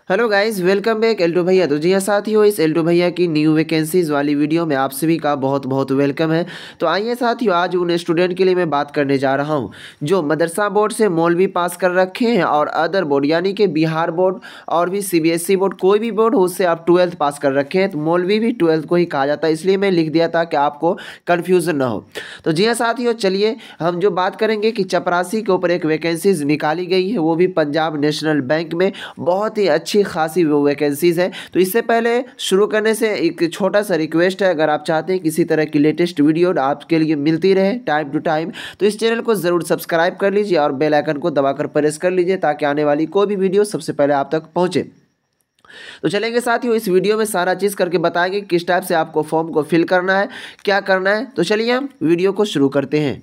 Hello guys, welcome back Alto भैया। तो जी हाँ साथियों, इस एल्टो भैया की न्यू वैकेंसीज वाली वीडियो में आप सभी का बहुत बहुत वेलकम है। तो आइए साथियों, आज उन स्टूडेंट के लिए मैं बात करने जा रहा हूँ जो मदरसा बोर्ड से मौलवी पास कर रखे हैं और अदर बोर्ड यानी कि बिहार बोर्ड और भी सीबीएसई बोर्ड, कोई भी बोर्ड हो उससे आप 12th पास कर रखे हैं। तो मौलवी भी 12th को ही कहा जाता है, इसलिए मैं लिख दिया था कि आपको कन्फ्यूज़न ना हो। तो जी हाँ साथियों, चलिए हम जो बात करेंगे कि चपरासी के ऊपर एक वैकेंसीज निकाली गई है, वो भी पंजाब नेशनल बैंक में। बहुत ही अच्छी खासी वो वैकेंसीज है। तो इससे पहले शुरू करने से एक छोटा सा रिक्वेस्ट है, अगर आप चाहते हैं किसी तरह की लेटेस्ट वीडियो आपके लिए मिलती रहे टाइम टू टाइम, तो इस चैनल को ज़रूर सब्सक्राइब कर लीजिए और बेल आइकन को दबाकर प्रेस कर लीजिए ताकि आने वाली कोई भी वीडियो सबसे पहले आप तक पहुंचे। तो चलेंगे साथियों, इस वीडियो में सारा चीज़ करके बताएंगे किस टाइप से आपको फॉर्म को फिल करना है, क्या करना है। तो चलिए हम वीडियो को शुरू करते हैं।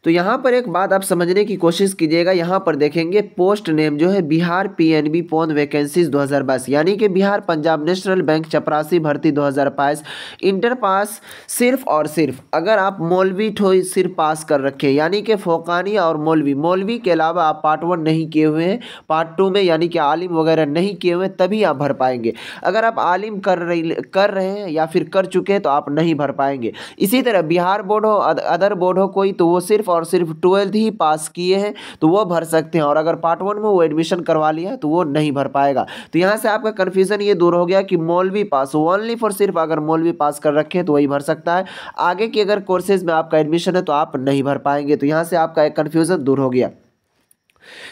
तो यहाँ पर एक बात आप समझने की कोशिश कीजिएगा। यहाँ पर देखेंगे पोस्ट नेम जो है बिहार पीएनबी पौन वैकेंसीज 2022, यानी कि बिहार पंजाब नेशनल बैंक चपरासी भर्ती 2022। इंटर पास सिर्फ और सिर्फ अगर आप मौलवी ठोई सिर्फ पास कर रखे हैं, यानी कि फोकानी और मौलवी के अलावा आप पार्ट 1 नहीं किए हुए हैं, पार्ट 2 में यानी कि आलिम वगैरह नहीं किए हुए हैं, तभी आप भर पाएंगे। अगर आप आलिम कर रहे हैं या फिर कर चुके हैं तो आप नहीं भर पाएंगे। इसी तरह बिहार बोर्ड हो, अदर बोर्ड हो कोई, तो वो सिर्फ और सिर्फ 12th ही पास किए हैं तो वो भर सकते हैं, और अगर पार्ट 1 में वो एडमिशन करवा लिया है तो वो नहीं भर पाएगा। तो यहाँ से आपका कन्फ्यूजन ये दूर हो गया कि मौलवी पास ओनली फॉर सिर्फ अगर मौलवी पास कर रखे हैं तो वही भर सकता है। आगे की अगर कोर्सेज में आपका एडमिशन है तो आप नहीं भर पाएंगे। तो यहाँ से आपका एक कन्फ्यूजन दूर हो गया।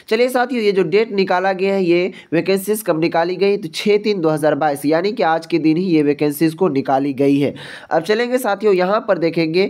चलिए साथियों, ये जो डेट निकाला गया है, ये वैकेंसीज कब निकाली गई, तो 6/3/2022 यानी कि आज के दिन ही ये वैकेंसीज को निकाली गई है। अब चलेंगे साथियों, यहाँ पर देखेंगे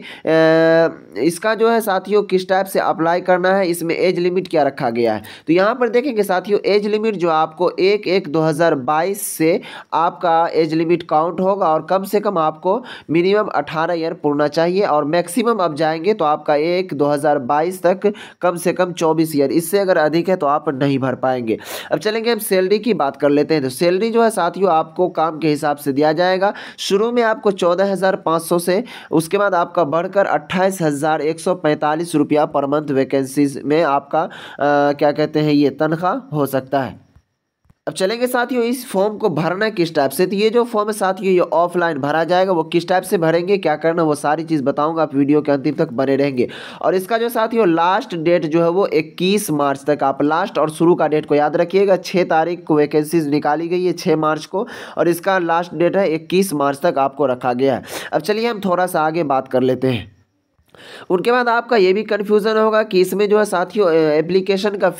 इसका जो है साथियों किस टाइप से अप्लाई करना है, इसमें एज लिमिट क्या रखा गया है। तो यहाँ पर देखेंगे साथियों, एज लिमिट जो आपको 1/1/2022 से आपका एज लिमिट काउंट होगा और कम से कम आपको मिनिमम 18 ईयर पूर्णा चाहिए, और मैक्सिमम अब जाएंगे तो आपका 1/2022 तक कम से कम 24 ईयर। इससे अगर अधिक है तो आप नहीं भर पाएंगे। अब चलेंगे हम सैलरी की बात कर लेते हैं। तो सैलरी जो है साथियों आपको काम के हिसाब से दिया जाएगा। शुरू में आपको 14,500 से, उसके बाद आपका बढ़कर 28,145 रुपया पर मंथ वैकेंसीज में आपका क्या कहते हैं ये तनख्वाह हो सकता है। अब चलेंगे साथियों, इस फॉर्म को भरना किस टाइप से। तो ये जो फॉर्म है साथियों ये ऑफलाइन भरा जाएगा। वो किस टाइप से भरेंगे, क्या करना, वो सारी चीज़ बताऊंगा, आप वीडियो के अंतिम तक बने रहेंगे। और इसका जो साथियों लास्ट डेट जो है वो 21 मार्च तक, आप लास्ट और शुरू का डेट को याद रखिएगा। 6 तारीख को वैकेंसीज निकाली गई है, 6 मार्च को, और इसका लास्ट डेट है 21 मार्च तक आपको रखा गया है। अब चलिए हम थोड़ा सा आगे बात कर लेते हैं। उनके बाद आपका ये भी कन्फ्यूज़न होगा कि इसमें जो है साथियों एप्लीकेशन का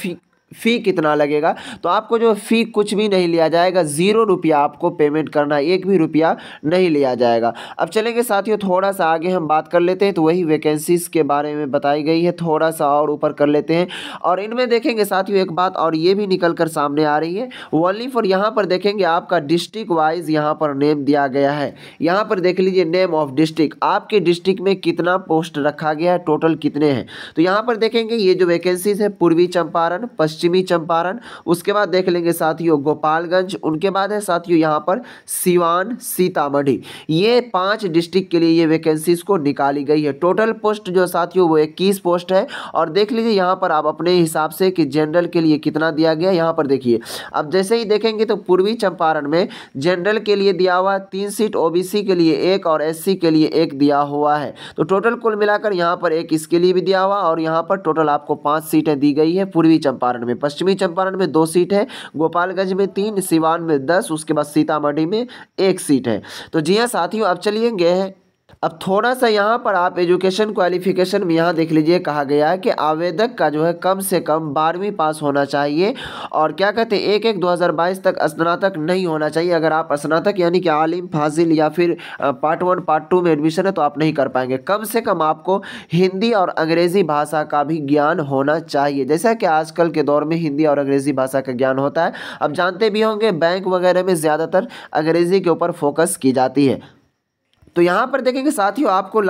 फ़ी कितना लगेगा। तो आपको जो फ़ी कुछ भी नहीं लिया जाएगा, 0 रुपया आपको पेमेंट करना है, 1 भी रुपया नहीं लिया जाएगा। अब चलेंगे साथियों, थोड़ा सा आगे हम बात कर लेते हैं। तो वही वैकेंसीज़ के बारे में बताई गई है, थोड़ा सा और ऊपर कर लेते हैं। और इनमें देखेंगे साथियों एक बात और ये भी निकल कर सामने आ रही है, ओनली फॉर यहाँ पर देखेंगे आपका डिस्ट्रिक्ट वाइज यहाँ पर नेम दिया गया है। यहाँ पर देख लीजिए नेम ऑफ डिस्ट्रिक्ट, आपके डिस्ट्रिक्ट में कितना पोस्ट रखा गया है, टोटल कितने हैं। तो यहाँ पर देखेंगे ये जो वैकेंसीज है पूर्वी चंपारण, पश्चिमी चंपारण, उसके बाद देख लेंगे साथियों गोपालगंज, उनके बाद है साथियों यहाँ पर सिवान, सीतामढ़ी। ये 5 डिस्ट्रिक्ट के लिए ये वैकेंसीज को निकाली गई है। टोटल पोस्ट जो साथियों वो 21 पोस्ट है। और देख लीजिए यहाँ पर आप अपने हिसाब से कि जनरल के लिए कितना दिया गया, यहाँ पर देखिए। अब जैसे ही देखेंगे तो पूर्वी चंपारण में जनरल के लिए दिया हुआ 3 सीट, ओबीसी के लिए 1 और एससी के लिए 1 दिया हुआ है। तो टोटल कुल मिलाकर यहाँ पर 1 इसके लिए भी दिया हुआ, और यहाँ पर टोटल आपको 5 सीटें दी गई है पूर्वी चंपारण में। पश्चिमी चंपारण में 2 सीट है, गोपालगंज में 3, सिवान में 10, उसके बाद सीतामढ़ी में 1 सीट है। तो जी हाँ साथियों, अब चलिए गए अब थोड़ा सा यहाँ पर आप एजुकेशन क्वालिफिकेशन में यहाँ देख लीजिए, कहा गया है कि आवेदक का जो है कम से कम 12वीं पास होना चाहिए, और क्या कहते हैं 1/1/2022 तक स्नातक नहीं होना चाहिए। अगर आप स्नातक यानी कि आलिम, फाजिल या फिर पार्ट 1 पार्ट 2 में एडमिशन है तो आप नहीं कर पाएंगे। कम से कम आपको हिंदी और अंग्रेजी भाषा का भी ज्ञान होना चाहिए, जैसा कि आजकल के दौर में हिंदी और अंग्रेजी भाषा का ज्ञान होता है। अब जानते भी होंगे बैंक वगैरह में ज़्यादातर अंग्रेजी के ऊपर फोकस की जाती है। तो यहाँ पर देखेंगे साथियों आपको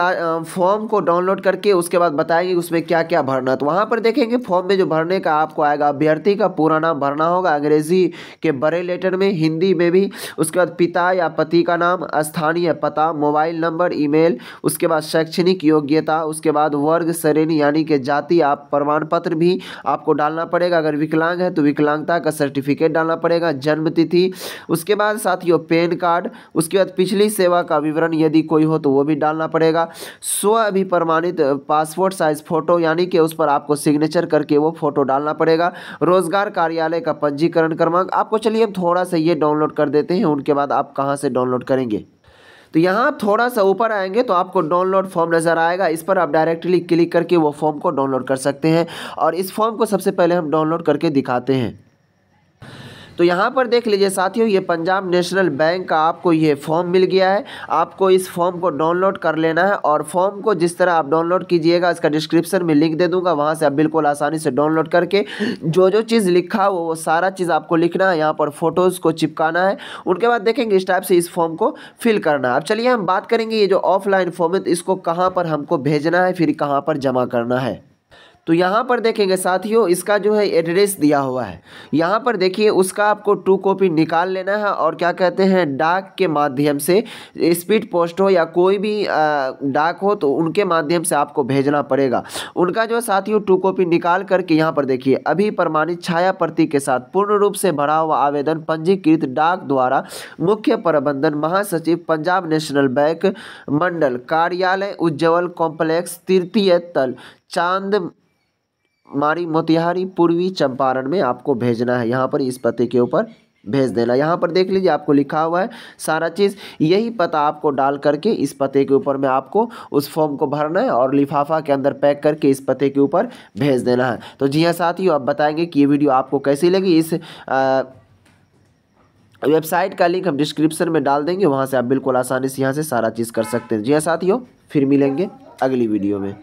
फॉर्म को डाउनलोड करके उसके बाद बताएंगे उसमें क्या क्या भरना है। तो वहाँ पर देखेंगे फॉर्म में जो भरने का आपको आएगा, अभ्यर्थी का पूरा नाम भरना होगा अंग्रेजी के बड़े लेटर में, हिंदी में भी। उसके बाद पिता या पति का नाम, स्थानीय पता, मोबाइल नंबर, ईमेल। उसके बाद शैक्षणिक योग्यता, उसके बाद वर्ग श्रेणी यानी कि जाति, आप प्रमाण पत्र भी आपको डालना पड़ेगा। अगर विकलांग है तो विकलांगता का सर्टिफिकेट डालना पड़ेगा, जन्म तिथि। उसके बाद साथियों पैन कार्ड। उसके बाद पिछली सेवा का विवरण यदि कोई हो तो वो भी डालना पड़ेगा। स्व अभिप्रमाणित पासपोर्ट साइज फोटो यानी कि उस पर आपको सिग्नेचर करके वो फोटो डालना पड़ेगा। रोजगार कार्यालय का पंजीकरण क्रमांक आपको, चलिए हम थोड़ा सा ये डाउनलोड कर देते हैं, उनके बाद आप कहाँ से डाउनलोड करेंगे। तो यहाँ आप थोड़ा सा ऊपर आएंगे तो आपको डाउनलोड फॉर्म नज़र आएगा, इस पर आप डायरेक्टली क्लिक करके वो फॉर्म को डाउनलोड कर सकते हैं। और इस फॉर्म को सबसे पहले हम डाउनलोड करके दिखाते हैं। तो यहाँ पर देख लीजिए साथियों, ये पंजाब नेशनल बैंक का आपको ये फॉर्म मिल गया है। आपको इस फॉर्म को डाउनलोड कर लेना है और फॉर्म को जिस तरह आप डाउनलोड कीजिएगा, इसका डिस्क्रिप्शन में लिंक दे दूंगा, वहाँ से आप बिल्कुल आसानी से डाउनलोड करके जो जो चीज़ लिखा हो वो सारा चीज़ आपको लिखना है। यहाँ पर फोटोज़ को चिपकाना है। उनके बाद देखेंगे इस टाइप से इस फॉर्म को फिल करना है। अब चलिए हम बात करेंगे ये जो ऑफलाइन फॉर्म है इसको कहाँ पर हमको भेजना है, फिर कहाँ पर जमा करना है। तो यहाँ पर देखेंगे साथियों, इसका जो है एड्रेस दिया हुआ है। यहाँ पर देखिए उसका आपको 2 कॉपी निकाल लेना है और क्या कहते हैं डाक के माध्यम से, स्पीड पोस्ट हो या कोई भी डाक हो तो उनके माध्यम से आपको भेजना पड़ेगा। उनका जो साथियों 2 कॉपी निकाल करके यहाँ पर देखिए, अभी प्रमाणित छाया प्रति के साथ पूर्ण रूप से भरा हुआ आवेदन पंजीकृत डाक द्वारा मुख्य प्रबंधन महासचिव पंजाब नेशनल बैंक मंडल कार्यालय उज्जवल कॉम्प्लेक्स तृतीय तल चांद मारी मोतिहारी पूर्वी चंपारण में आपको भेजना है। यहाँ पर इस पते के ऊपर भेज देना। यहाँ पर देख लीजिए आपको लिखा हुआ है सारा चीज़, यही पता आपको डाल करके इस पते के ऊपर में आपको उस फॉर्म को भरना है और लिफाफा के अंदर पैक करके इस पते के ऊपर भेज देना है। तो जी हाँ साथियों, आप बताएंगे कि ये वीडियो आपको कैसी लगी। इस वेबसाइट का लिंक हम डिस्क्रिप्शन में डाल देंगे, वहाँ से आप बिल्कुल आसानी से यहाँ से सारा चीज़ कर सकते हैं। जी हाँ साथियों, फिर मिलेंगे अगली वीडियो में।